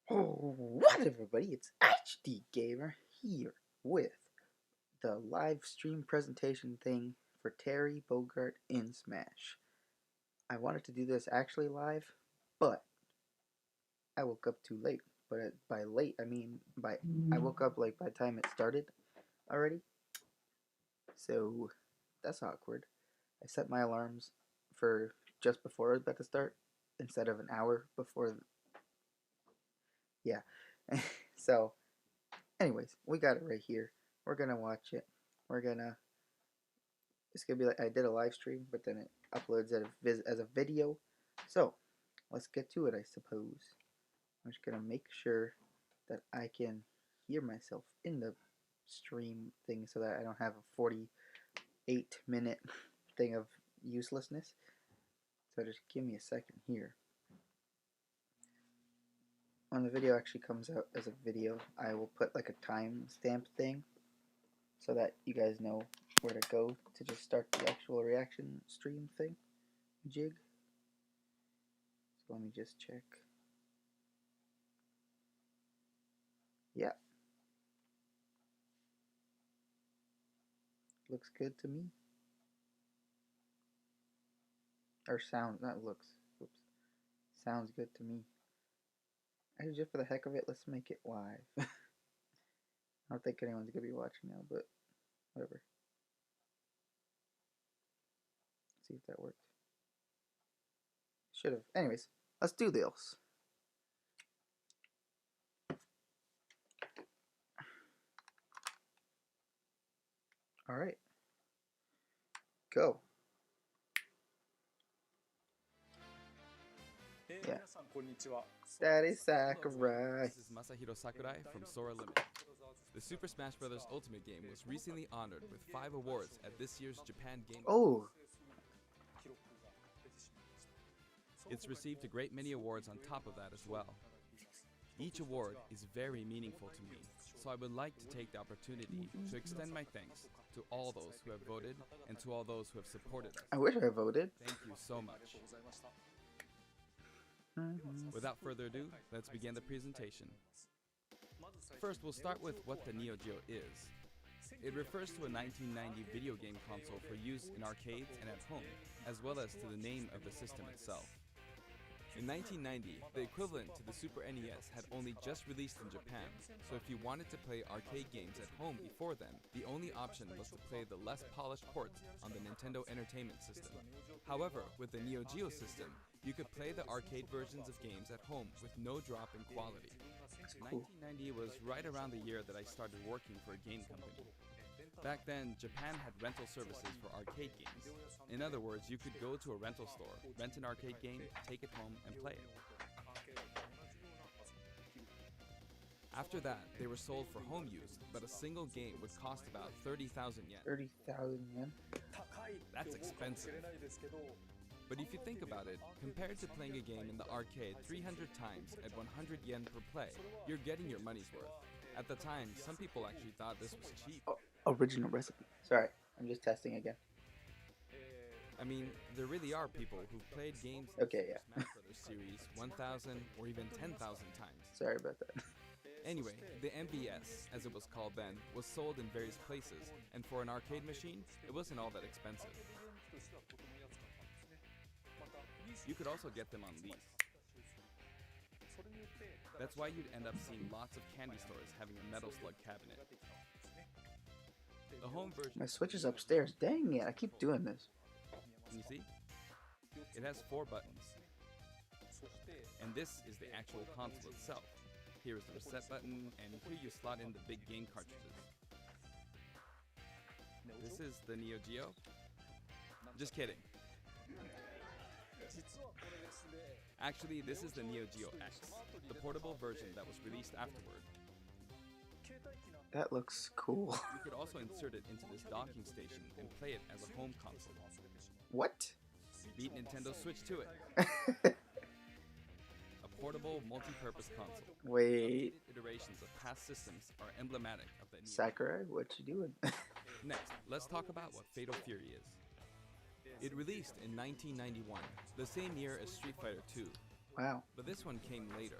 Oh, what everybody? It's HDGamer here with the live stream presentation thing for Terry Bogart in Smash. I wanted to do this actually live, but I woke up too late. But by late, I mean I woke up like by the time it started already. So that's awkward. I set my alarms for just before it was about to start instead of an hour before. Yeah. So anyways, we got it right here. We're gonna watch it. We're gonna. It's gonna be like I did a live stream, but then it uploads as a video. So let's get to it, I suppose. I'm just gonna make sure that I can hear myself in the stream thing, so that I don't have a 48-minute thing of uselessness. So just give me a second here. When the video actually comes out as a video, I will put like a timestamp thing so that you guys know where to go to just start the actual reaction stream thing jig. So let me just check. Yeah, looks good to me. Or sound, not looks. Oops. Sounds good to me. Actually, just for the heck of it, let's make it live. I don't think anyone's gonna be watching now, but whatever. Let's see if that worked. Should have. Anyways, let's do this. All right. Go. Yeah. Daddy Sakurai. This is Masahiro Sakurai from Sora Limit. The Super Smash Bros. Ultimate game was recently honored with 5 awards at this year's Japan Game Oh. Awards. It's received a great many awards on top of that as well. Each award is very meaningful to me, so I would like to take the opportunity to extend my thanks to all those who have voted and to all those who have supported us. I wish I voted. Thank you so much. Without further ado, let's begin the presentation. First, we'll start with what the Neo Geo is. It refers to a 1990 video game console for use in arcades and at home, as well as to the name of the system itself. In 1990, the equivalent to the Super NES had only just released in Japan, so if you wanted to play arcade games at home before then, the only option was to play the less polished ports on the Nintendo Entertainment System. However, with the Neo Geo system, you could play the arcade versions of games at home with no drop in quality. 1990 was right around the year that I started working for a game company. Back then, Japan had rental services for arcade games. In other words, you could go to a rental store, rent an arcade game, take it home, and play it. After that, they were sold for home use, but a single game would cost about 30,000 yen. 30,000 yen? That's expensive. But if you think about it, compared to playing a game in the arcade 300 times at 100 yen per play, you're getting your money's worth. At the time, some people actually thought this was cheap. Oh, original recipe. Sorry, I'm just testing again. I mean, there really are people who've played games in Okay, the yeah. Smash Bros. Series 1,000 or even 10,000 times. Sorry about that. Anyway, the MBS, as it was called then, was sold in various places, and for an arcade machine, it wasn't all that expensive. You could also get them on lease. That's why you'd end up seeing lots of candy stores having a Metal Slug cabinet. The home version... My Switch is upstairs. Dang it, I keep doing this. Can you see? It has 4 buttons. And this is the actual console itself. Here is the reset button, and here you slot in the big game cartridges. This is the Neo Geo. Just kidding. Actually, this is the Neo Geo X, the portable version that was released afterward. That looks cool. You could also insert it into this docking station and play it as a home console. What? Beat Nintendo Switch to it. A portable, multi-purpose console. Wait. Iterations of past systems are emblematic of the Neo. Sakurai, what you doing? Next, let's talk about what Fatal Fury is. It released in 1991, the same year as Street Fighter II. Wow. But this one came later.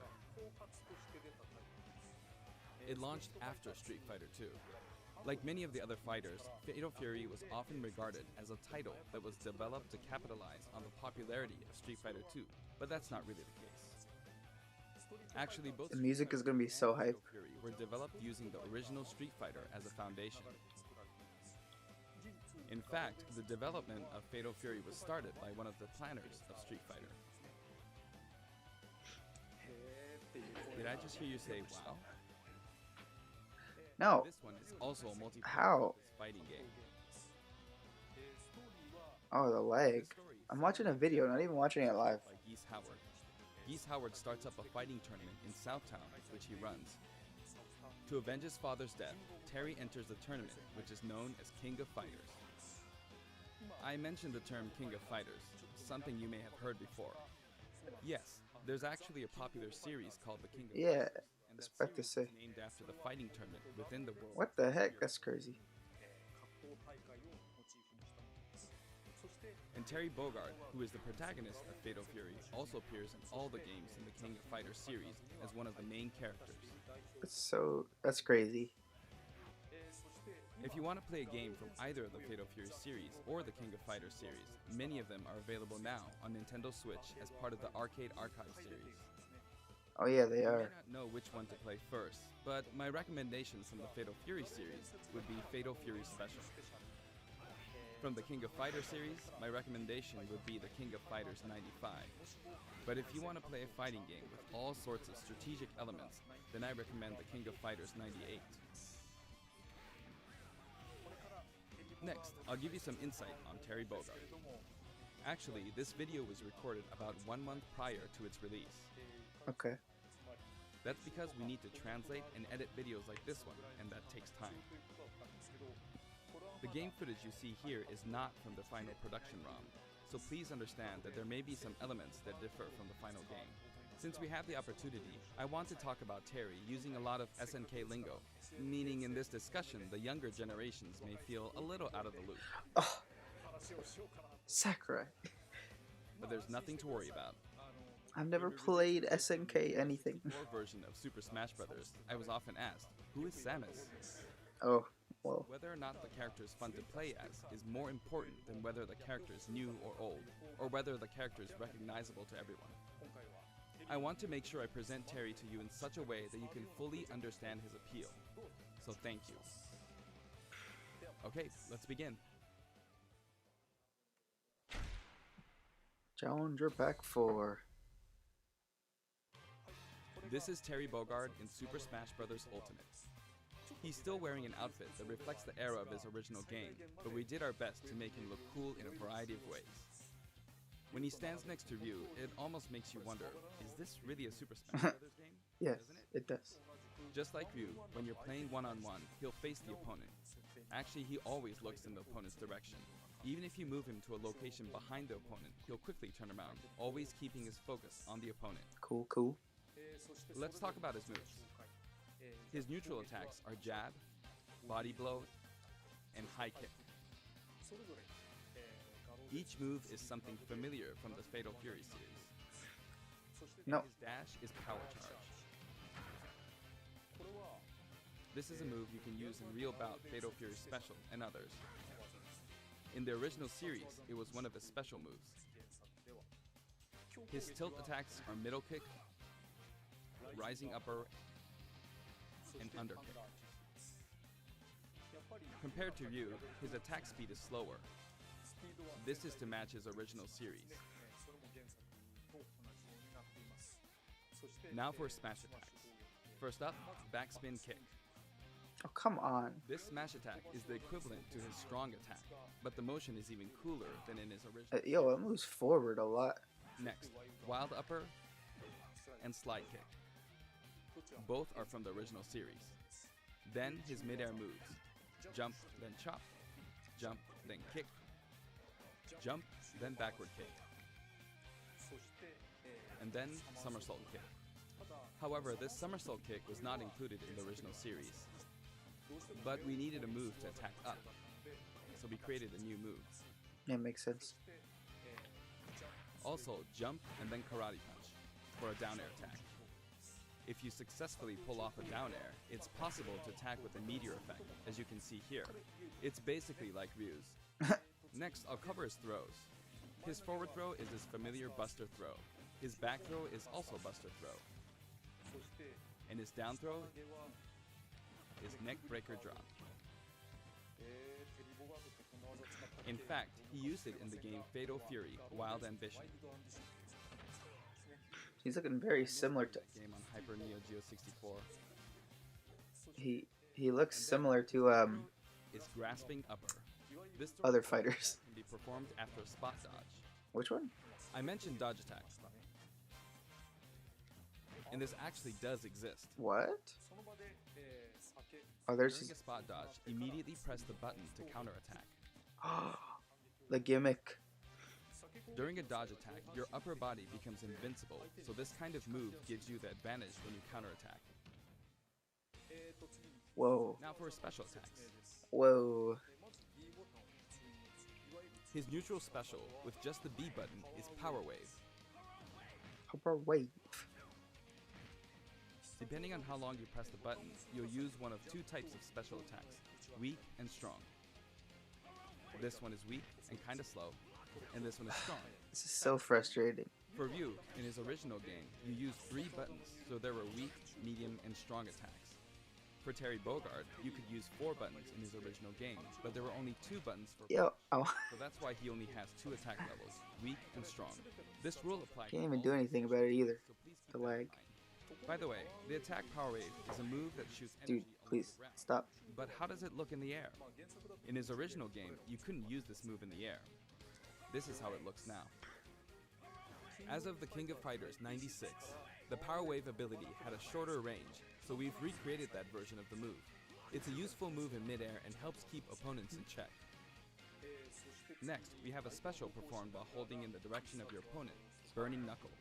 It launched after Street Fighter II. Like many of the other fighters, Fatal Fury was often regarded as a title that was developed to capitalize on the popularity of Street Fighter II, but that's not really the case. Actually, both The Street music Fighter is gonna be II so and hype. Fatal Fury were developed using the original Street Fighter as a foundation. In fact, the development of Fatal Fury was started by one of the planners of Street Fighter. Did I just hear you say, wow? No. This one is also a multiplayer How? fighting game. Oh, the lag. I'm watching a video, not even watching it live. By Geese Howard. Geese Howard starts up a fighting tournament in Southtown, which he runs. To avenge his father's death, Terry enters the tournament, which is known as King of Fighters. I mentioned the term King of Fighters, something you may have heard before. Yes, there's actually a popular series called the King of Yeah, Fighters, and that expect to series say. is named after the fighting tournament within the world. What the heck? That's crazy. And Terry Bogard, who is the protagonist of Fatal Fury, also appears in all the games in the King of Fighters series as one of the main characters. That's crazy. If you want to play a game from either of the Fatal Fury series or the King of Fighters series, many of them are available now on Nintendo Switch as part of the Arcade Archive series. Oh yeah, they You are. may not know which one to play first, but my recommendation from the Fatal Fury series would be Fatal Fury Special. From the King of Fighters series, my recommendation would be the King of Fighters 95. But if you want to play a fighting game with all sorts of strategic elements, then I recommend the King of Fighters 98. Next, I'll give you some insight on Terry Bogard. Actually, this video was recorded about 1 month prior to its release. Okay. That's because we need to translate and edit videos like this one, and that takes time. The game footage you see here is not from the final production ROM, so please understand that there may be some elements that differ from the final game. Since we have the opportunity, I want to talk about Terry using a lot of SNK lingo, meaning in this discussion the younger generations may feel a little out of the loop. Oh, Sakurai. But there's nothing to worry about. I've never played SNK anything. Before version of Super Smash Bros., I was often asked, who is Samus? Oh, well. Whether or not the character is fun to play as is more important than whether the character is new or old, or whether the character is recognizable to everyone. I want to make sure I present Terry to you in such a way that you can fully understand his appeal. So thank you. Okay, let's begin. Challenger Pack 4. This is Terry Bogard in Super Smash Bros. Ultimate. He's still wearing an outfit that reflects the era of his original game, but we did our best to make him look cool in a variety of ways. When he stands next to Ryu, it almost makes you wonder, is this really a Super Smash Bros. Game? Yes, Doesn't it? it does. Just like Ryu, when you're playing one-on-one, he'll face the opponent. Actually, he always looks in the opponent's direction. Even if you move him to a location behind the opponent, he'll quickly turn around, always keeping his focus on the opponent. Cool, cool. Let's talk about his moves. His neutral attacks are jab, body blow, and high kick. Each move is something familiar from the Fatal Fury series. No. His dash is power charge. This is a move you can use in Real Bout, Fatal Fury Special, and others. In the original series, it was one of his special moves. His tilt attacks are middle kick, rising upper, and underkick. Compared to Ryu, his attack speed is slower. This is to match his original series. Now for smash attacks. First up, backspin kick. Oh, come on. This smash attack is the equivalent to his strong attack, but the motion is even cooler than in his original. Yo, it moves forward a lot. Next, wild upper and slide kick. Both are from the original series. Then his mid-air moves. Jump, then chop. Jump, then kick. Jump, then backward kick. And then somersault kick. However, this somersault kick was not included in the original series. But we needed a move to attack up, so we created a new move. Yeah, makes sense. Also, jump and then karate punch for a down air attack. If you successfully pull off a down air, it's possible to attack with a meteor effect, as you can see here. It's basically like Ryu's. Next, I'll cover his throws. His forward throw is his familiar buster throw. His back throw is also buster throw. And his down throw is neck breaker drop. In fact, he used it in the game Fatal Fury, Wild Ambition. He's looking very similar to game on Hyper Neo Geo 64. He looks similar to It's grasping upper. This other fighters. can be performed after a spot dodge. Which one? I mentioned dodge attack. And this actually does exist. What? Oh, there's During a spot dodge, immediately press the button to counterattack. the gimmick. During a dodge attack, your upper body becomes invincible, so this kind of move gives you the advantage when you counterattack. Whoa. Now for his special attacks. Whoa. His neutral special, with just the B button, is Power Wave. Power wave. Depending on how long you press the button, you'll use one of two types of special attacks, weak and strong. This one is weak and kinda slow, and this one is strong. This is so frustrating. For Ryu, in his original game, you used 3 buttons, so there were weak, medium, and strong attacks. For Terry Bogard, you could use 4 buttons in his original game, but there were only 2 buttons for Yo, so that's why he only has 2 attack levels, weak and strong. This rule applies. Can't even do anything about it either. So please keep The that in lag. mind. By the way, the attack Power Wave is a move that shoots energy Dude, please along the ground. stop. But how does it look in the air? In his original game, you couldn't use this move in the air. This is how it looks now. As of the King of Fighters 96, the Power Wave ability had a shorter range, so we've recreated that version of the move. It's a useful move in midair and helps keep opponents in check. Next, we have a special performed while holding in the direction of your opponent, Burning Knuckle.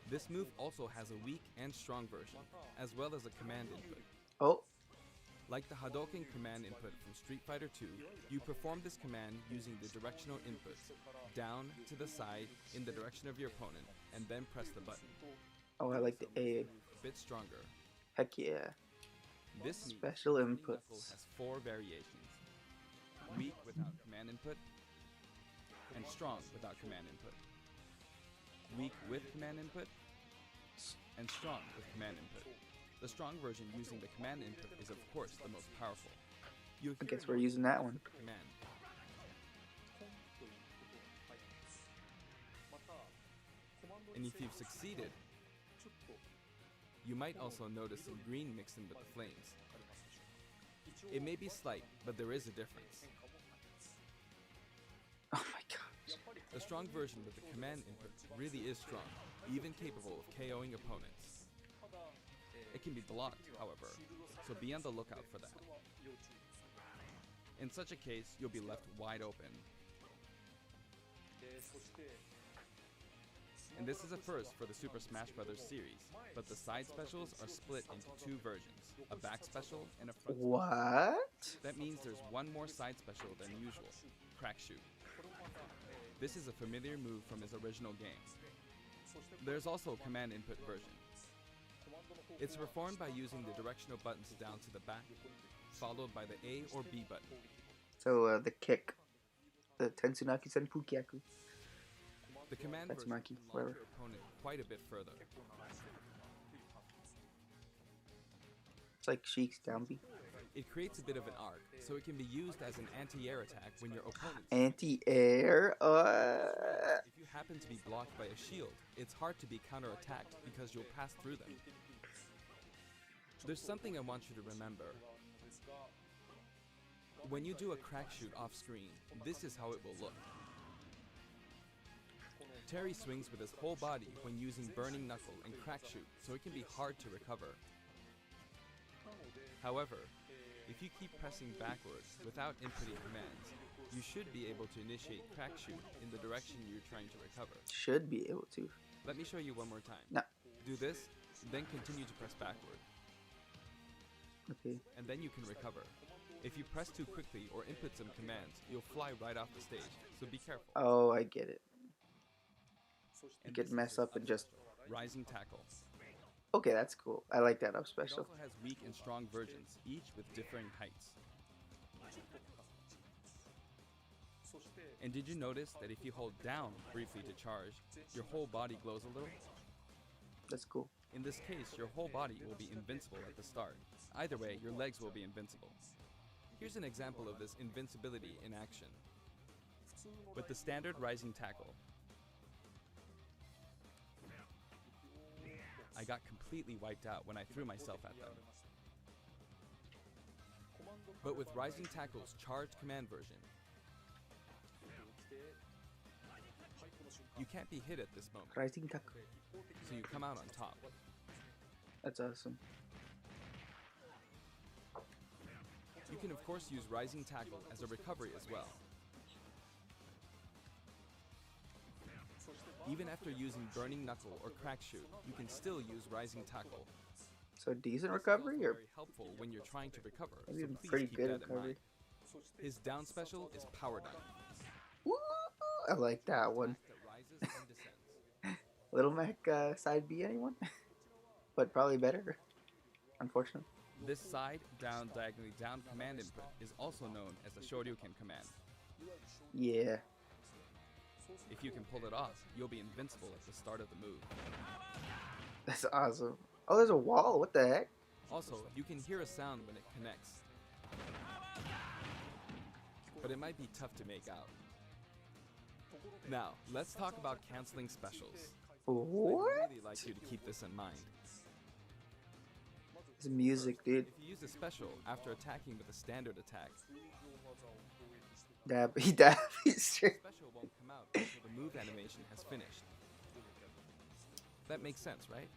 This move also has a weak and strong version, as well as a command input. Oh, Like the Hadouken command input from Street Fighter 2, you perform this command using the directional inputs, down, to the side, in the direction of your opponent, and then press the button. oh, I like the A. A bit stronger. Heck yeah. This means Special Burning Knuckle inputs. has 4 variations. Weak without command input, and strong without command input. Weak with command input, and strong with command input. The strong version using the command input is of course the most powerful. You'll I hear guess an we're using that one. command. And if you've succeeded, you might also notice some green mixed in with the flames. It may be slight, but there is a difference. Oh my gosh. The strong version with the command input really is strong, even capable of KOing opponents. It can be blocked, however, so be on the lookout for that. In such a case, you'll be left wide open. And this is a first for the Super Smash Bros. Series, but the side specials are split into 2 versions, a back special and a front special. What? That means there's one more side special than usual, Crack Shoot. This is a familiar move from his original game. There's also a command input version. It's performed by using the directional buttons down to the back, followed by the A or B button. So the kick. The Tensunaki Senpukyaku. The command That's version Maki, can launch whatever. your opponent quite a bit further. It's like Sheik's down B. It creates a bit of an arc, so it can be used as an anti-air attack when your opponent... Anti-air? If you happen to be blocked by a shield, it's hard to be counter-attacked because you'll pass through them. There's something I want you to remember. When you do a crack shoot off screen, this is how it will look. Terry swings with his whole body when using Burning Knuckle and crack shoot, so it can be hard to recover. However, if you keep pressing backwards without inputting commands, you should be able to initiate crack shoot in the direction you're trying to recover. Should be able to. Let me show you one more time. No. Do this, then continue to press backward, Okay. and then you can recover. If you press too quickly or input some commands, you'll fly right off the stage, so be careful. Oh, I get it. You And could this is mess his up and just... Rising Tackle. Okay, that's cool. I like that up It special. also has weak and strong versions, each with differing heights. And did you notice that if you hold down briefly to charge, your whole body glows a little? That's cool. In this case, your whole body will be invincible at the start. Either way, your legs will be invincible. Here's an example of this invincibility in action. With the standard rising tackle, I got completely wiped out when I threw myself at them. But with rising tackle's charged command version, you can't be hit at this moment, Rising tackle. so you come out on top. That's awesome. You can of course use rising tackle as a recovery as well. Even after using burning knuckle or crack shoot, you can still use rising tackle. So decent This is recovery, also or very helpful when you're trying to recover, maybe so even please pretty keep good that in recovery. mind. His down special is power dunk. Woo! I like that one. Attack that rises and descends. Little Mac side B, anyone? But probably better, unfortunately. This side, down, diagonally down command input is also known as the Shoryuken command. Yeah. If you can pull it off, you'll be invincible at the start of the move. That's awesome. Oh, there's a wall. What the heck? Also, you can hear a sound when it connects, but it might be tough to make out. Now, let's talk about canceling specials. What? I'd really like you to keep this in mind. It's music, dude. If you use a special after attacking with a standard attack, Dab. He dab. He's the straight. special won't come out until the move animation has finished. That makes sense, right?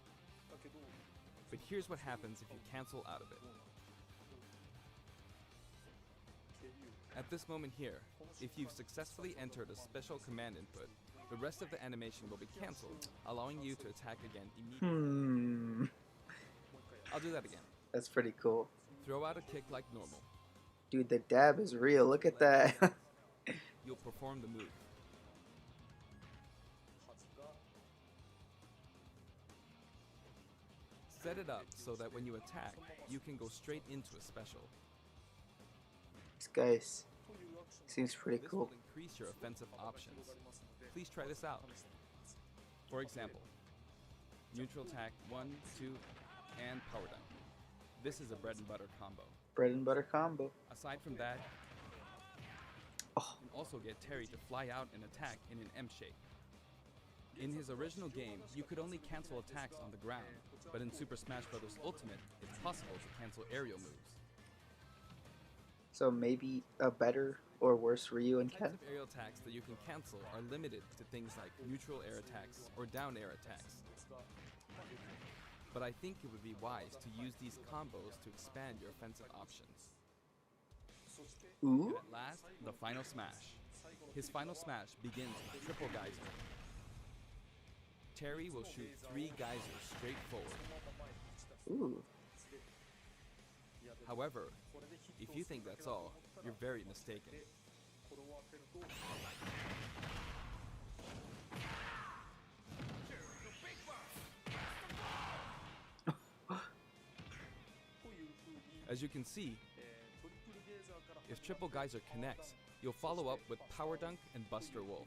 But here's what happens if you cancel out of it. At this moment here, if you've successfully entered a special command input, the rest of the animation will be cancelled, allowing you to attack again immediately. I'll do that again. That's pretty cool. Throw out a kick like normal. Dude, the dab is real. Look at that. You'll perform the move. Set it up so that when you attack, you can go straight into a special. This guy seems pretty This cool. will increase your offensive options. Please try this out. For example, neutral attack 1, 2, and power dunk. This is a bread and butter combo. Bread and butter combo. Aside from that, Oh, you can also get Terry to fly out and attack in an M shape. In his original game, you could only cancel attacks on the ground, but in Super Smash Bros. Ultimate, it's possible to cancel aerial moves. so maybe a better or worse Ryu and The Ken? types of aerial attacks that you can cancel are limited to things like neutral air attacks or down air attacks. But I think it would be wise to use these combos to expand your offensive options. And Ooh. at last, the final smash. His final smash begins with triple geyser. Terry will shoot 3 geysers straight forward. Ooh. However, if you think that's all, you're very mistaken. As you can see, if triple geyser connects, you'll follow up with power dunk and Buster Wolf.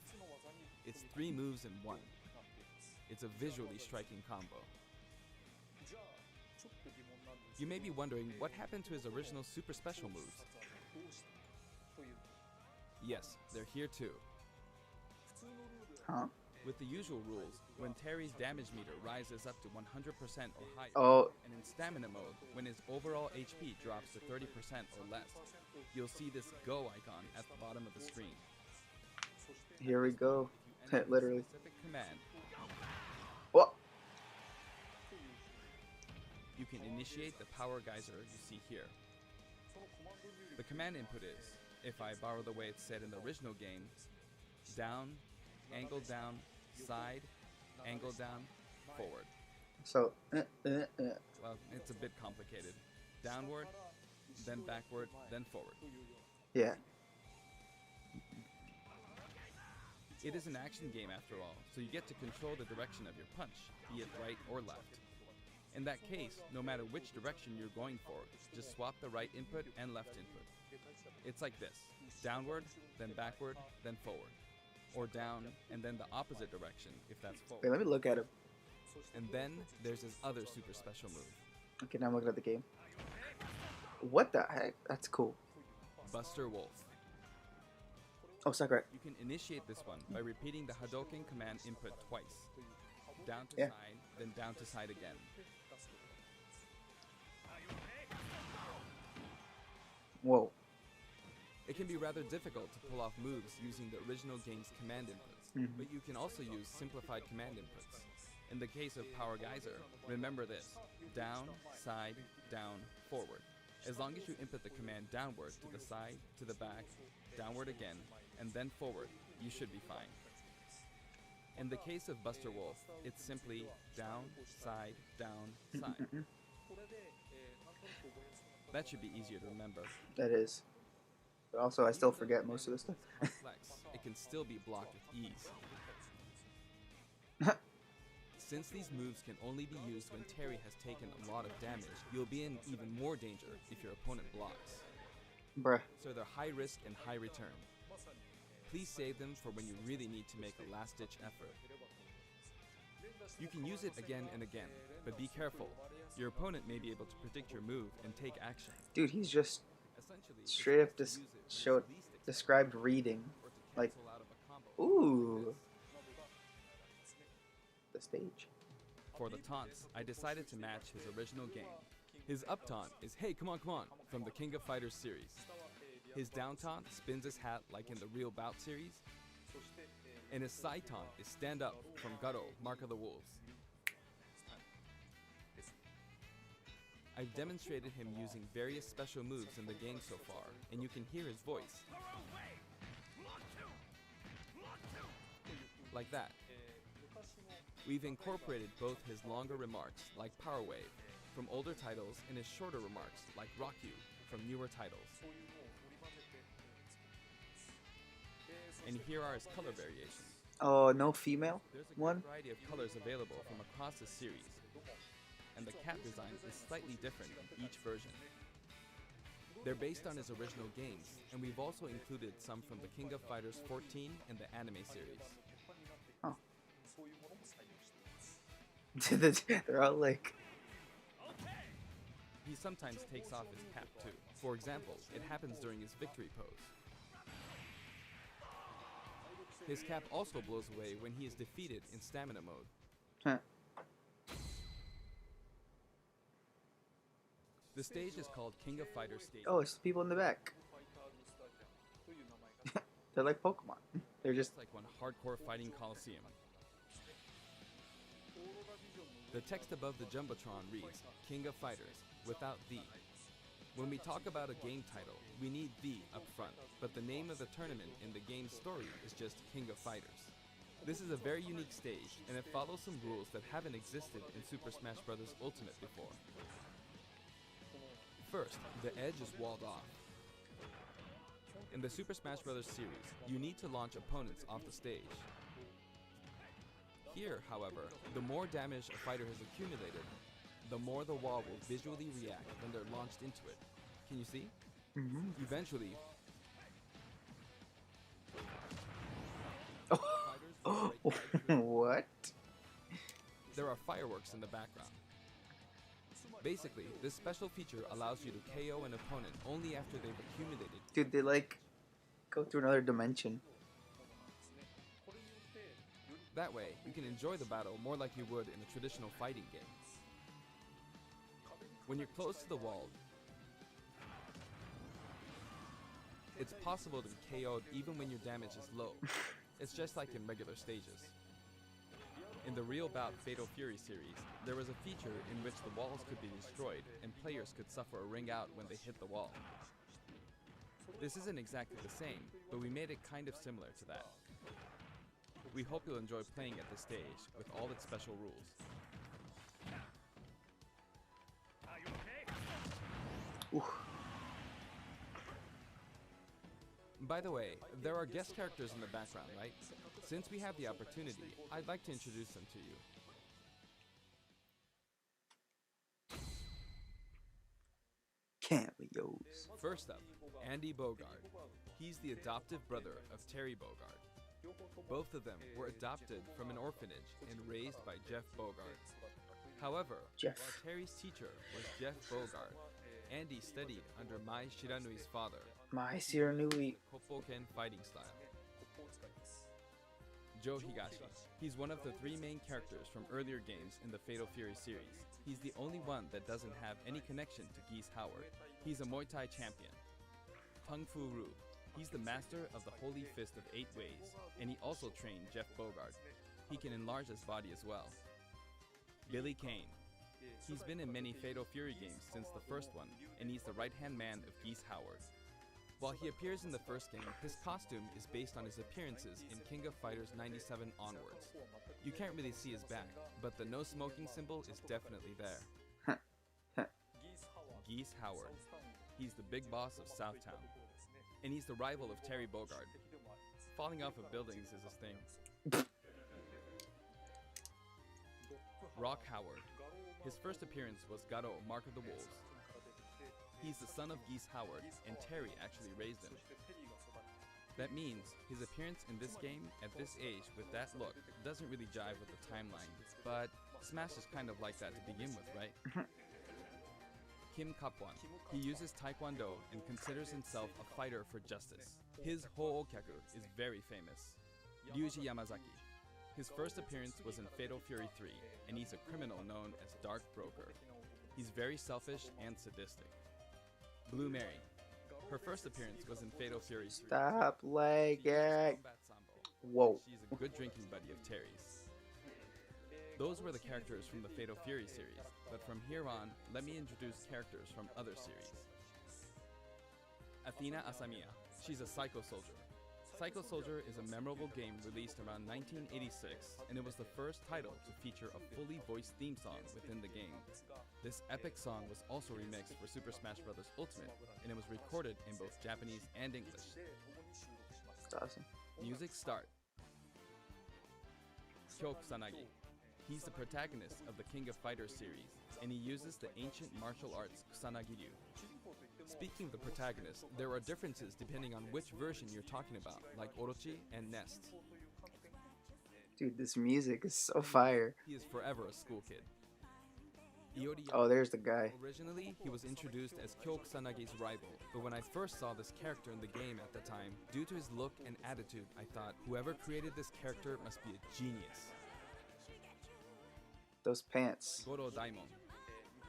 It's 3 moves in 1. It's a visually striking combo. You may be wondering what happened to his original super special moves. Yes, they're here too. Huh? With the usual rules, when Terry's damage meter rises up to 100% or higher, Oh, and in stamina mode, when his overall HP drops to 30% or less, you'll see this go icon at the bottom of the screen. here we go. If you enter a Literally. specific command, What? you can initiate the power geyser you see here. The command input is, if I borrow the way it's said in the original game, down, angle down, side, angle down, forward. So, Well, it's a bit complicated. Downward, then backward, then forward. yeah. It is an action game after all, so you get to control the direction of your punch, be it right or left. In that case, no matter which direction you're going for, just swap the right input and left input. It's like this: downward, then backward, then forward. Or down, and then the opposite direction, if that's Wait, forward. let me look at him. And then there's his other super special move, Okay, now I'm looking at the game. What the heck? That's cool. Buster Wolf. Oh, Sakurai. You can initiate this one by repeating the Hadouken command input twice. Down to Yeah. side, then down to side again. Whoa. It can be rather difficult to pull off moves using the original game's command inputs, but you can also use simplified command inputs. In the case of Power Geyser, remember this: down, side, down, forward. As long as you input the command downward, to the side, to the back, downward again, and then forward, you should be fine. In the case of Buster Wolf, it's simply down, side, side. That should be easier to remember. That is. But also, I still forget most of this stuff. Complex, it can still be blocked with ease. Since these moves can only be used when Terry has taken a lot of damage, you'll be in even more danger if your opponent blocks. Bruh. So they're high risk and high return. Please save them for when you really need to make a last-ditch effort. You can use it again and again, but be careful. Your opponent may be able to predict your move and take action. Dude, he's just Essentially, straight up it's best to use it when showed it's least expected, described reading. or to Like, cancel out of a combo. ooh. The stage. For the taunts, I decided to match his original game. His up taunt is "Hey, come on," from the King of Fighters series. His down taunt spins his hat like in the Real Bout series. And his side taunt is "Stand Up" from Gutto, Mark of the Wolves. I've demonstrated him using various special moves in the game so far, and you can hear his voice. Like that. We've incorporated both his longer remarks, like Power Wave, from older titles, and his shorter remarks, like Rock You, from newer titles. And here are his color variations. Oh, no female There's a one? good variety of colors available from across the series, and the cap design is slightly different in each version. They're based on his original games, and we've also included some from the King of Fighters 14 and the anime series. Oh. They're all like... He sometimes takes off his cap too. For example, it happens during his victory pose. His cap also blows away when he is defeated in stamina mode. Huh. The stage is called King of Fighters Stage. Oh, it's the people in the back. They're like Pokemon. They're just... like one hardcore fighting coliseum. The text above the Jumbotron reads, King of Fighters, without the. When we talk about a game title, we need the up front, but the name of the tournament in the game's story is just King of Fighters. This is a very unique stage, and it follows some rules that haven't existed in Super Smash Bros. Ultimate before. First, the edge is walled off. In the Super Smash Bros. Series, you need to launch opponents off the stage. Here, however, the more damage a fighter has accumulated, the more the wall will visually react when they're launched into it. Can you see? Mhm. Eventually, Oh. fighters will break right through. What? There are fireworks in the background. Basically, this special feature allows you to KO an opponent only after they've accumulated. Dude, they like go through another dimension. That way, you can enjoy the battle more like you would in a traditional fighting game. When you're close to the wall, it's possible to be KO'd even when your damage is low. It's just like in regular stages. In the Real Bout Fatal Fury series, there was a feature in which the walls could be destroyed and players could suffer a ring out when they hit the wall. This isn't exactly the same, but we made it kind of similar to that. We hope you'll enjoy playing at this stage with all its special rules. Ooh. By the way, there are guest characters in the background, right? Since we have the opportunity, I'd like to introduce them to you. Cameos. First up, Andy Bogard. He's the adoptive brother of Terry Bogard. Both of them were adopted from an orphanage and raised by Jeff Bogard. However, Jeff. while Terry's teacher was Jeff Bogard, Andy studied under Mai Shiranui's father, My Siranui. Koppoken fighting style. Joe Higashi. He's one of the three main characters from earlier games in the Fatal Fury series. He's the only one that doesn't have any connection to Geese Howard. He's a Muay Thai champion. Tung Fu Ru. He's the master of the Holy Fist of 8 Ways, and he also trained Jeff Bogard. He can enlarge his body as well. Billy Kane. He's been in many Fatal Fury games since the first one, and he's the right-hand man of Geese Howard. While he appears in the first game, his costume is based on his appearances in King of Fighters 97 onwards. You can't really see his back, but the no smoking symbol is definitely there. Geese Howard. He's the big boss of Southtown, and he's the rival of Terry Bogard. Falling off of buildings is his thing. Rock Howard. His first appearance was Garo, Mark of the Wolves. He's the son of Geese Howard, and Terry actually raised him. That means his appearance in this game at this age with that look doesn't really jive with the timeline, but Smash is kind of like that to begin with, right? Kim Kapwan. He uses Taekwondo and considers himself a fighter for justice. His Ho'okyaku is very famous. Ryuji Yamazaki. His first appearance was in Fatal Fury 3, and he's a criminal known as Dark Broker. He's very selfish and sadistic. Blue Mary. Her first appearance was in Fatal Fury 3. Stop lagging. Whoa. She's a good drinking buddy of Terry's. Those were the characters from the Fatal Fury series, but from here on, let me introduce characters from other series. Athena Asamiya. She's a Psycho Soldier. Psycho Soldier is a memorable game released around 1986, and it was the first title to feature a fully voiced theme song within the game. This epic song was also remixed for Super Smash Bros. Ultimate, and it was recorded in both Japanese and English. That's awesome. Music start. Kyo Kusanagi. He's the protagonist of the King of Fighters series, and he uses the ancient martial arts Kusanagi-ryu. Speaking of the protagonist, there are differences depending on which version you're talking about, like Orochi and Nest. Dude, this music is so fire. He is forever a school kid. Iori Oh, there's the guy. Originally, he was introduced as Kyo Kusanagi's rival, but when I first saw this character in the game at the time, due to his look and attitude, I thought, whoever created this character must be a genius. Those pants. Goro Daimon.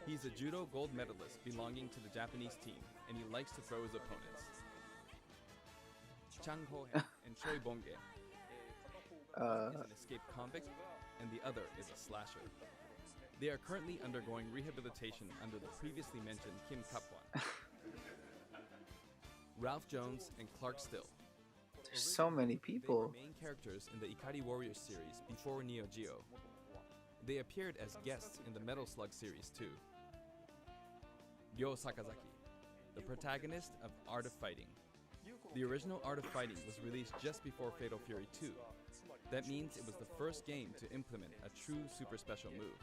He's a judo gold medalist belonging to the Japanese team, and he likes to throw his opponents. Chang Ho-hen and Choi Bonge. One is an escaped convict, and the other is a slasher. They are currently undergoing rehabilitation under the previously mentioned Kim Kapwan. Ralph Jones and Clark Still. There's so many They people. were main characters in the Ikari Warriors series before Neo Geo. They appeared as guests in the Metal Slug series too. Ryo Sakazaki, the protagonist of Art of Fighting. The original Art of Fighting was released just before Fatal Fury 2. That means it was the first game to implement a true super special move.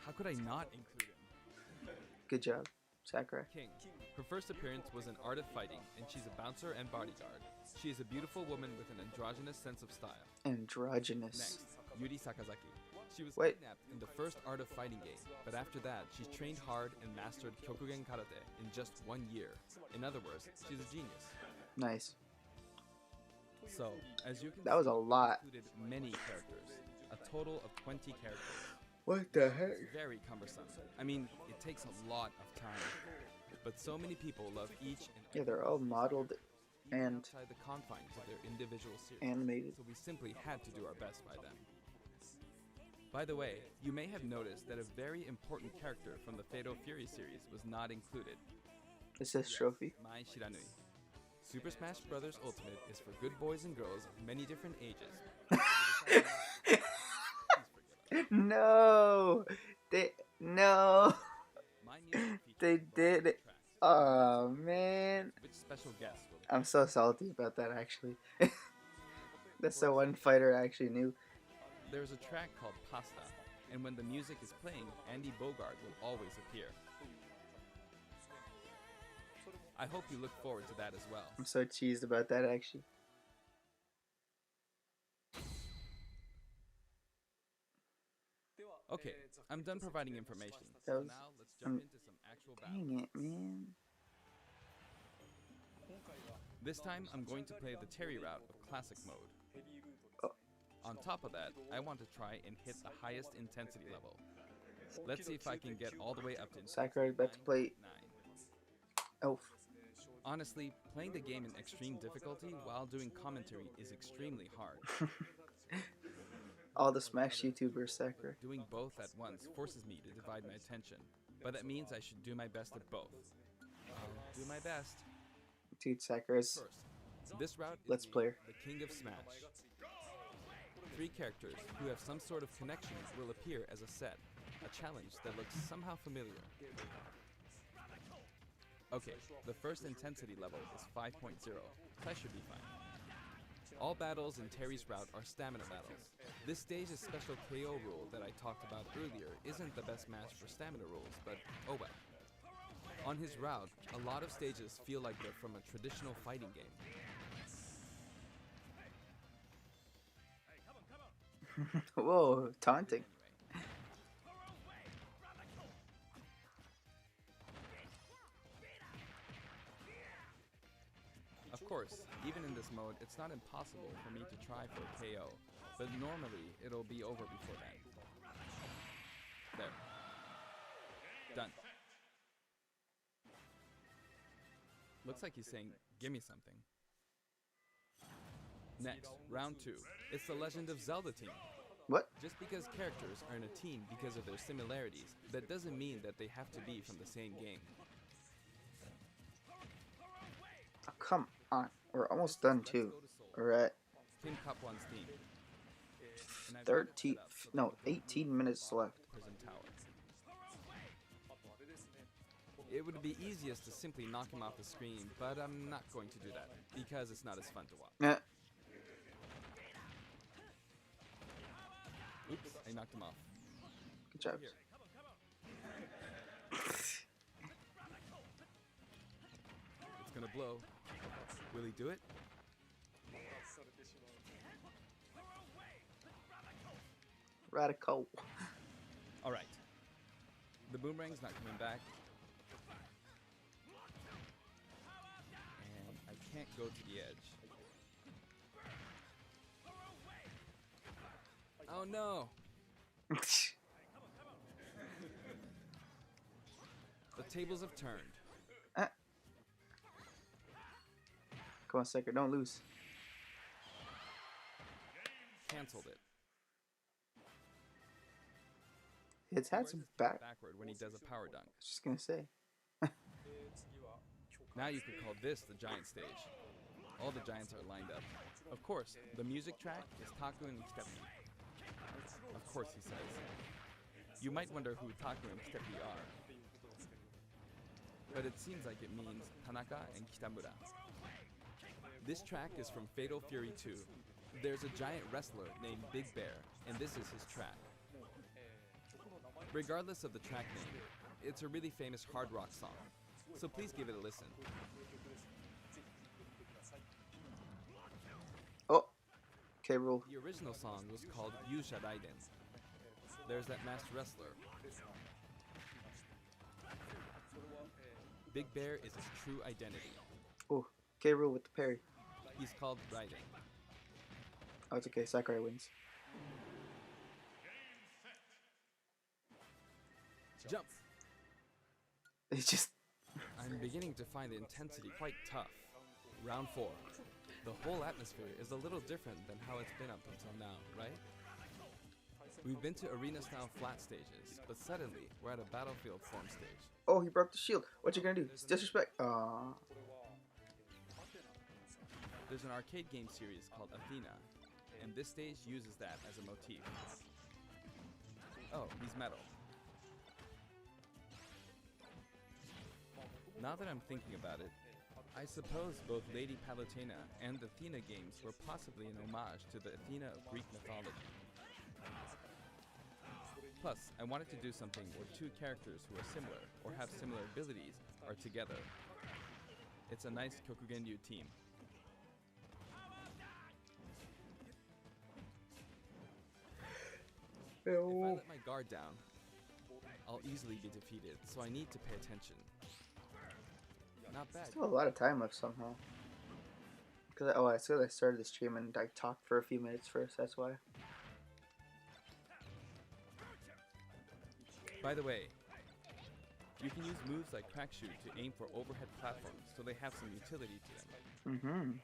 How could I not include him? Good job, Sakurai. King. Her first appearance was in Art of Fighting, and she's a bouncer and bodyguard. She is a beautiful woman with an androgynous sense of style. Androgynous. Next, Yuri Sakazaki. She was Wait. kidnapped in the first Art of Fighting game, but after that, she trained hard and mastered Kyokugen Karate in just 1 year. In other words, she's a genius. Nice. So, as you can That was see, a lot. included many characters, a total of 20 characters. What the heck? It's very cumbersome. I mean, it takes a lot of time, but so many people love each and Yeah, they're all modeled even and outside the confines of their individual series. animated. So we simply had to do our best by them. By the way, you may have noticed that a very important character from the Fatal Fury series was not included. It says trophy. Mai Shiranui. Super Smash Bros. Ultimate is for good boys and girls of many different ages. Please forgive us. No, no, My music features they a variety did of it. tracks. Oh man, Which special guest will I'm so salty about that actually. That's the one fighter I actually knew. There's a track called Pasta, and when the music is playing, Andy Bogard will always appear. I hope you look forward to that as well. I'm so cheesed about that, actually. Okay, I'm done providing information. That So was, now let's jump into some actual battles. dang it, man. This time I'm going to play the Terry route of classic mode. Oh. On top of that, I want to try and hit the highest intensity level. Let's see if I can get all the way up to Sakurai about to play 9. Elf. Honestly, playing the game in extreme difficulty while doing commentary is extremely hard. All the Smash YouTubers, Sakurai. Doing both at once forces me to divide my attention, but that means I should do my best at both. I'll do my best. Dude, Sakurai's First, this route is Let's Player. the King of Smash. 3 characters who have some sort of connection will appear as a set, a challenge that looks somehow familiar. Okay, the first intensity level is 5.0, so I should be fine. All battles in Terry's route are stamina battles. This stage's special KO rule that I talked about earlier isn't the best match for stamina rules, but oh well. On his route, a lot of stages feel like they're from a traditional fighting game. Whoa, taunting. Of course, even in this mode, it's not impossible for me to try for a KO, but normally it'll be over before that. There. Done. Looks like he's saying, give me something. Next, round 2. It's the Legend of Zelda team. What? Just because characters are in a team because of their similarities, that doesn't mean that they have to be from the same game. Oh, come on. We're almost done, too. We're at Team Cup 1's team. And I've 13, got it set up so no, that we can 18 minutes left. Prison Tower. It would be easiest to simply knock him off the screen, but I'm not going to do that, because it's not as fun to watch. Yeah. Oops, I knocked him off. Good job. Here. It's gonna blow. Will he do it? Radical. Alright. The boomerang's not coming back. And I can't go to the edge. Oh no! The tables have turned. Come on, Sakurai, don't lose. Cancelled it. It's had some back. Backward when he does a power dunk. I was just gonna say. Now you can call this the giant stage. All the giants are lined up. Of course, the music track is Taku and Kitepi. Of course he says. You might wonder who Taku and Kitepi are. But it seems like it means Tanaka and Kitamura. This track is from Fatal Fury 2. There's a giant wrestler named Big Bear, and this is his track. Regardless of the track name, it's a really famous hard rock song, so please give it a listen. Oh, okay, rule. The original song was called Yusha Raiden. There's that masked wrestler. Big Bear is his true identity. Oh, okay, rule with the parry. He's called Raiden. Oh, it's okay. Sakurai wins. Jump! It's just. I'm beginning to find the intensity quite tough. Round 4. The whole atmosphere is a little different than how it's been up until now, right? We've been to arena-style flat stages, but suddenly we're at a battlefield form stage. Oh, he broke the shield. What you gonna do? It's disrespect. There's an arcade game series called Athena, and this stage uses that as a motif. Oh, he's metal. Now that I'm thinking about it, I suppose both Lady Palutena and the Athena games were possibly an homage to the Athena of Greek mythology. Plus, I wanted to do something where 2 characters who are similar or have similar abilities are together. It's a nice Kokugenryu team. If I let my guard down, I'll easily be defeated, so I need to pay attention. Not bad. Still a lot of time left somehow. I said I started the stream and I talked for a few minutes first, that's why. By the way, you can use moves like Crack Shoot to aim for overhead platforms, so they have some utility to them.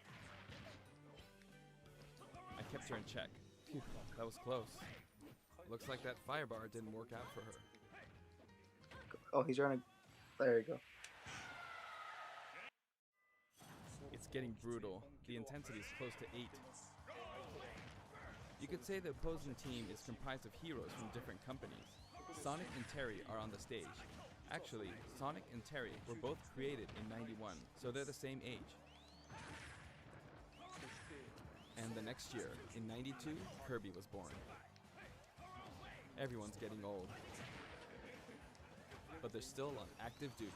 I kept her in check. Phew, that was close. Looks like that fire bar didn't work out for her. Oh, he's running. There you go. It's getting brutal. The intensity is close to 8. You could say the opposing team is comprised of heroes from different companies. Sonic and Terry are on the stage. Actually, Sonic and Terry were both created in '91, so they're the same age. And the next year, in '92, Kirby was born. Everyone's getting old, but they're still on active duty.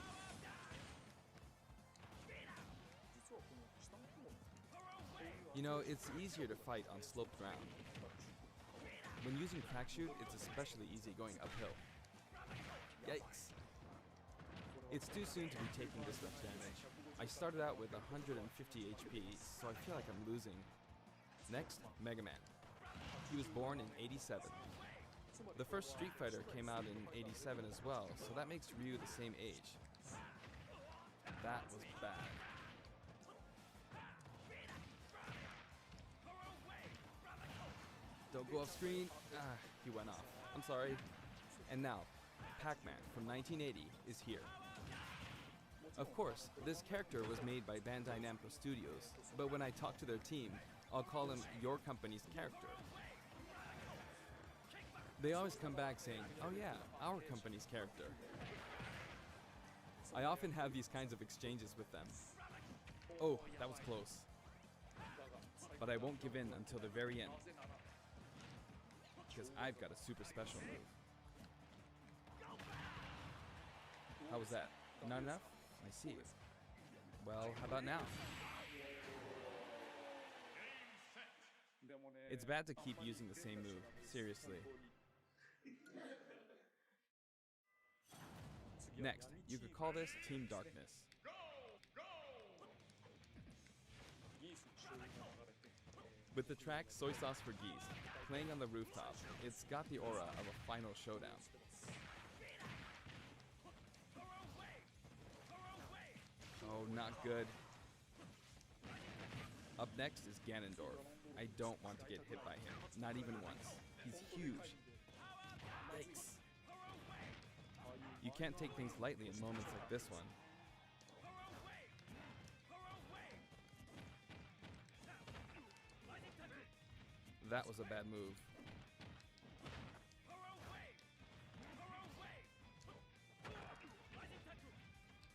You know, it's easier to fight on sloped ground. When using Crack Shoot, it's especially easy going uphill. Yikes. It's too soon to be taking this much damage. I started out with 150 HP, so I feel like I'm losing. Next, Mega Man. He was born in '87. The first Street Fighter came out in '87 as well, so that makes Ryu the same age. That was bad. Don't go off screen. He went off. I'm sorry. And now, Pac-Man from 1980 is here. Of course, this character was made by Bandai Namco Studios, but when I talk to their team, I'll call him your company's character. They always come back saying, oh yeah, our company's character. I often have these kinds of exchanges with them. Oh, that was close. But I won't give in until the very end. Because I've got a super special move. How was that? Not enough? I see. Well, how about now? It's bad to keep using the same move, seriously. Next, you could call this Team Darkness. With the track Soy Sauce for Geese playing on the rooftop, it's got the aura of a final showdown. Oh, not good. Up next is Ganondorf. I don't want to get hit by him, not even once. He's huge. Yikes. You can't take things lightly in moments like this one. That was a bad move.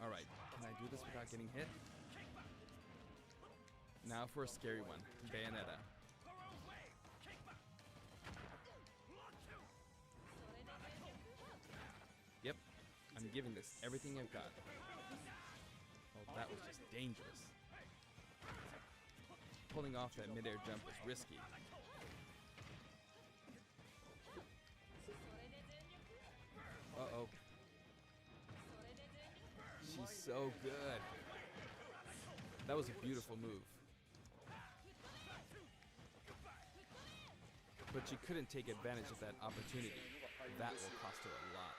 Alright, can I do this without getting hit? Now for a scary one, Bayonetta. Yep, I'm giving this everything I've got. Oh, that was just dangerous. Pulling off that mid-air jump was risky. Uh-oh. She's so good. That was a beautiful move. But she couldn't take advantage of that opportunity. That will cost her a lot.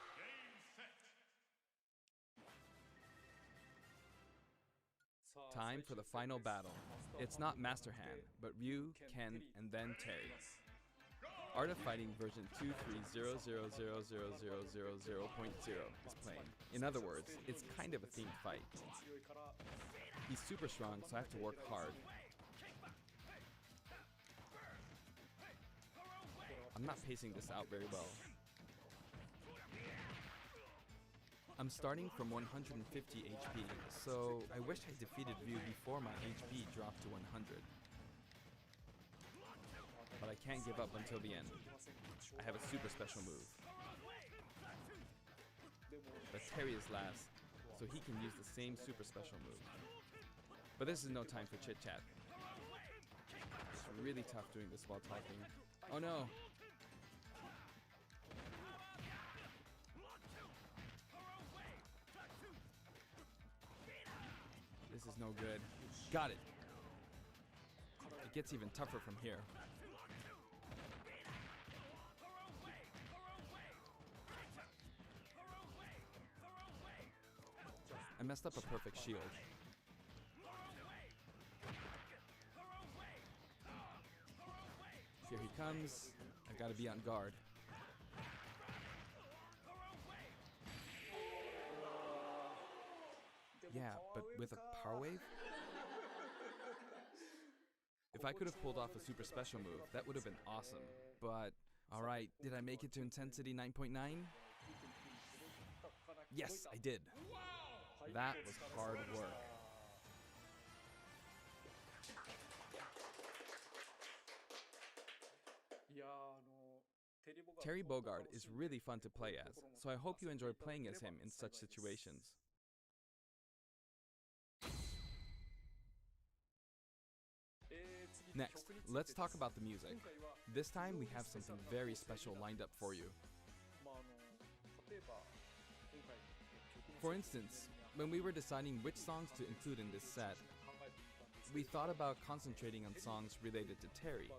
Time for the final battle. It's not Master Hand, but Ryu, Ken, and then Terry. Art of Fighting version 230000000.0 is playing. In other words, it's kind of a themed fight. He's super strong, so I have to work hard. I'm not pacing this out very well. I'm starting from 150 HP, so I wish I defeated Ryu before my HP dropped to 100. But I can't give up until the end. I have a super special move. But Terry is last, so so he can use the same super special move. But this is no time for chit chat. It's really tough doing this while talking. Oh no! This is no good. Got it! It gets even tougher from here. I messed up a perfect shield. Here he comes. I gotta be on guard. Yeah, but with a power wave? If I could have pulled off a super special move, that would have been awesome. But, alright, did I make it to intensity 9.9? Yes, I did. That was hard work. Terry Bogard is really fun to play as, so I hope you enjoy playing as him in such situations. Next, let's talk about the music. This time we have something very special lined up for you. For instance, when we were deciding which songs to include in this set, we thought about concentrating on songs related to Terry,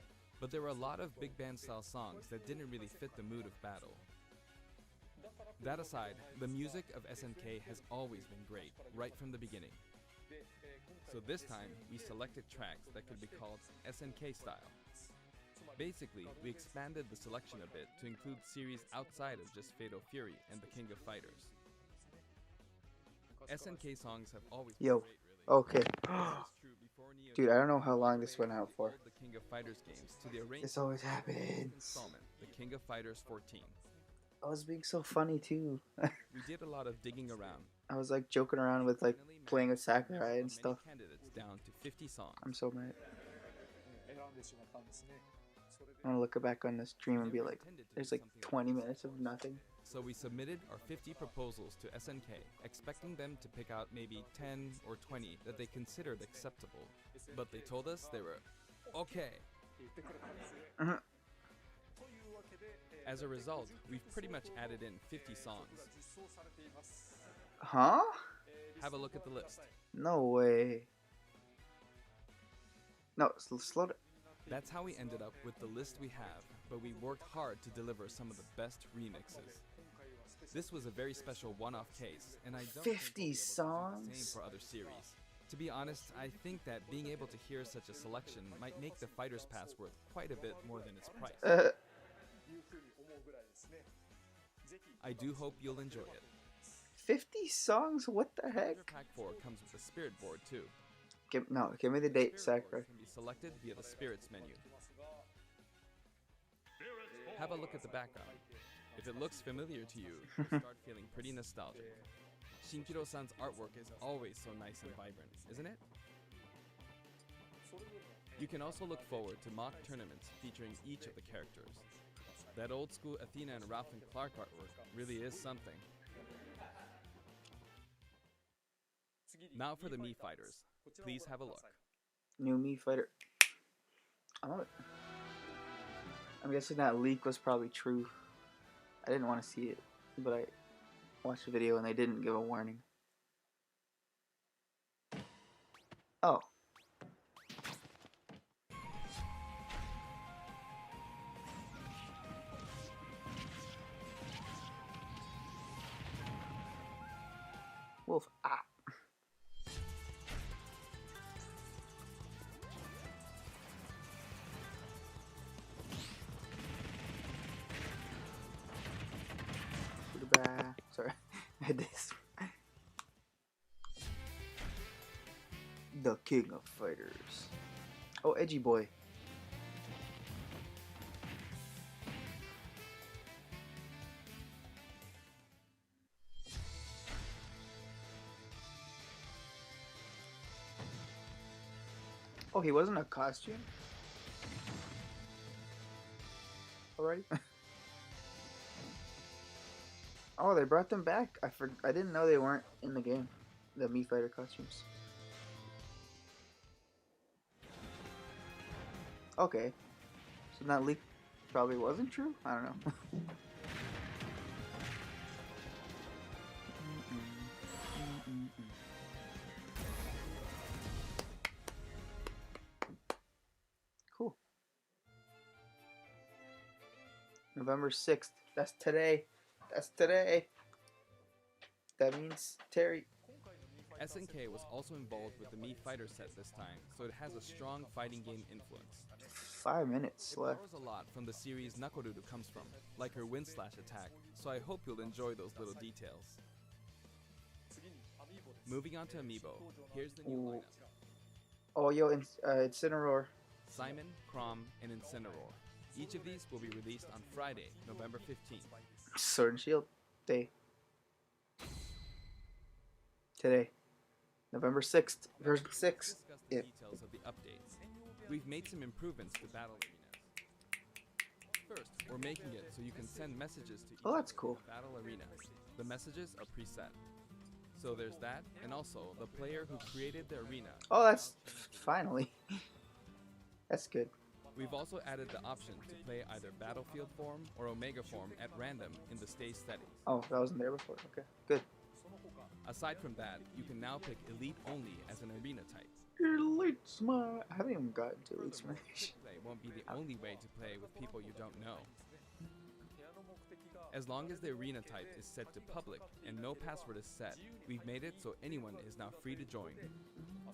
but there were a lot of big band style songs that didn't really fit the mood of battle. That aside, the music of SNK has always been great, right from the beginning. So this time, we selected tracks that could be called SNK style. Basically, we expanded the selection a bit to include series outside of just Fatal Fury and the King of Fighters. SNK songs have always been Yo, great, really. okay. Dude, I don't know how long this went out for. The King of Fighters games to the arranged This always happens. installment, The King of Fighters 14. I was being so funny too. We did a lot of digging around. I was like joking around with like playing with Sakurai and stuff. Candidates down to 50 songs. I'm so mad. I'm gonna look back on the stream and be like, there's like 20 minutes of nothing. So we submitted our 50 proposals to SNK, expecting them to pick out maybe 10 or 20 that they considered acceptable. But they told us they were okay. As a result, we've pretty much added in 50 songs. Huh? Have a look at the list. No way. No, slow down. That's how we ended up with the list we have, but we worked hard to deliver some of the best remixes. This was a very special one-off case, and I don't think we'll 50 be able to do the songs? same for other series. To be honest, I think that being able to hear such a selection might make the Fighter's Pass worth quite a bit more than its price. I do hope you'll enjoy it. 50 songs? What the heck? Pack 4 comes with a spirit board too. Give me the date, Sakurai. Can be selected via the spirits menu. Have a look at the background. If it looks familiar to you, you'll start feeling pretty nostalgic. Shinkiro-san's artwork is always so nice and vibrant, isn't it? You can also look forward to mock tournaments featuring each of the characters. That old school Athena and Ralph and Clark artwork really is something. Now for the Mii Fighters. Please have a look. New Mii Fighter. I'm guessing that leak was probably true. I didn't want to see it, but I watched the video and they didn't give a warning. Oh. Wolf. Ah. Sorry, I did this. The King of Fighters. Oh, edgy boy. Oh, he wasn't a costume? Alright. Oh, they brought them back. I didn't know they weren't in the game. The Mii Fighter costumes. Okay. So that leak probably wasn't true? I don't know. Cool. November 6th. That's today. That's today. That means Terry. SNK was also involved with the Mii Fighter set this time, so it has a strong fighting game influence. 5 minutes It left. borrows a lot from the series Nakoruru comes from, like her wind slash attack, so I hope you'll enjoy those little details. Moving on to Amiibo, here's the new Ooh. lineup. Oh, yo, Incineroar. Simon, Chrom, and Incineroar. Each of these will be released on Friday, November 15th. Sword and Shield Day. Today. November 6th. Version 6. Let's discuss the Yeah. details of the updates. We've made some improvements to battle arenas. First, we're making it so you can send messages to each Oh, that's other in cool. the battle arena. The messages are preset. So there's that, and also the player who created the arena. Oh, that's finally. That's good. We've also added the option to play either Battlefield form or Omega form at random in the stage settings. Oh, that wasn't there before. Okay, good. Aside from that, you can now pick Elite only as an arena type. Elite Smash. I haven't even gotten to Elite Furthermore, Smash. quick play won't be the only way to play with people you don't know. As long as the arena type is set to public and no password is set, we've made it so anyone is now free to join.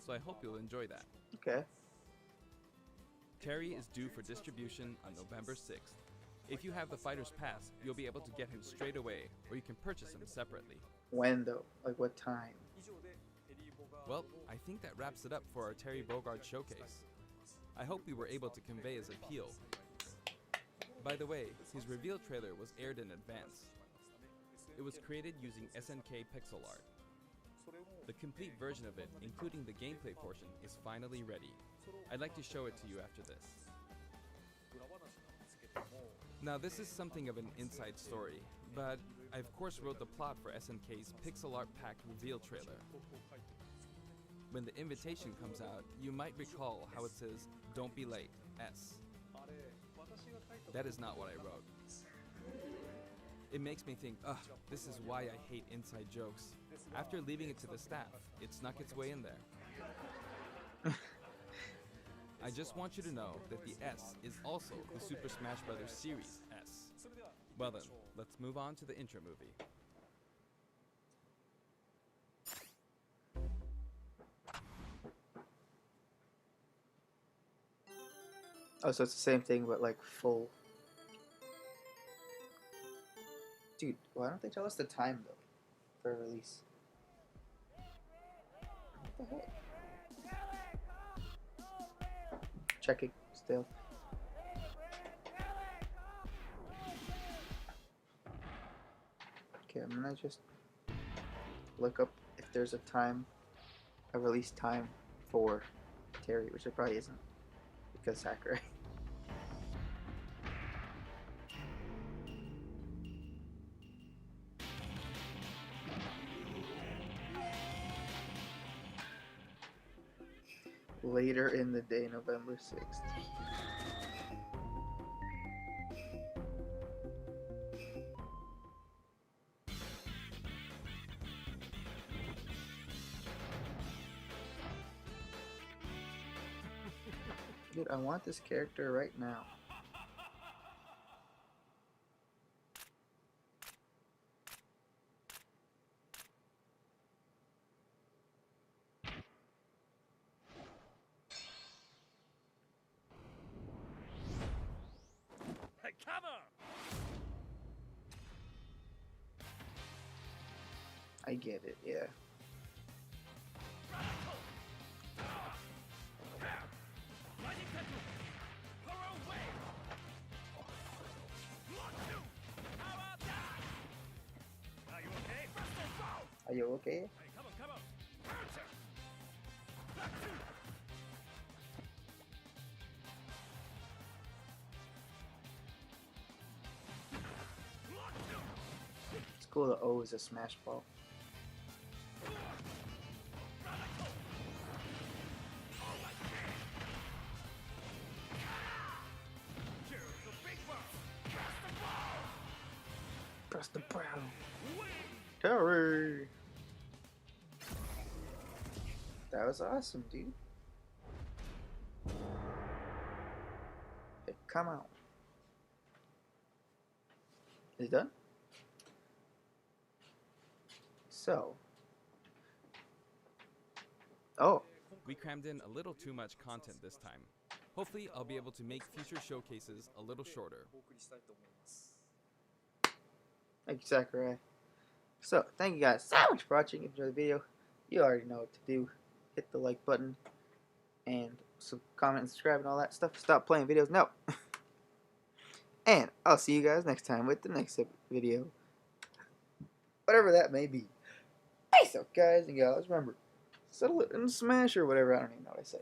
So I hope you'll enjoy that. Okay. Terry is due for distribution on November 6th. If you have the Fighter's Pass, you'll be able to get him straight away, or you can purchase him separately. When though? Like what time? Well, I think that wraps it up for our Terry Bogard showcase. I hope we were able to convey his appeal. By the way, his reveal trailer was aired in advance. It was created using SNK pixel art. The complete version of it, including the gameplay portion, is finally ready. I'd like to show it to you after this. Now this is something of an inside story, but I of course wrote the plot for SNK's pixel art pack reveal trailer. When the invitation comes out, you might recall how it says, "Don't be late, S." That is not what I wrote. It makes me think, ugh, this is why I hate inside jokes. After leaving it to the staff, it snuck its way in there. I just want you to know that the S is also the Super Smash Bros. Series S. Well then, let's move on to the intro movie. Oh, so it's the same thing, but like full. Dude, why don't they tell us the time though for release? What the heck? Checking still. Okay, I'm gonna just look up if there's a time, a release time for Terry, which there probably isn't because Sakurai. Later in the day, November 6th. Dude, I want this character right now. I get it, yeah. Are you okay? cool the O is a smash ball. Press the brow. Terry! That was awesome, dude. Hey, come on. Is it done? So. Oh. We crammed in a little too much content this time. Hopefully, I'll be able to make future showcases a little shorter. Thank you, Sakurai. So, thank you guys so much for watching. If you enjoyed the video, you already know what to do. Hit the like button and comment and subscribe and all that stuff. Stop playing videos. No. And I'll see you guys next time with the next video. Whatever that may be. Peace out, guys and gals. Remember, settle it in Smash or whatever. I don't even know what I say.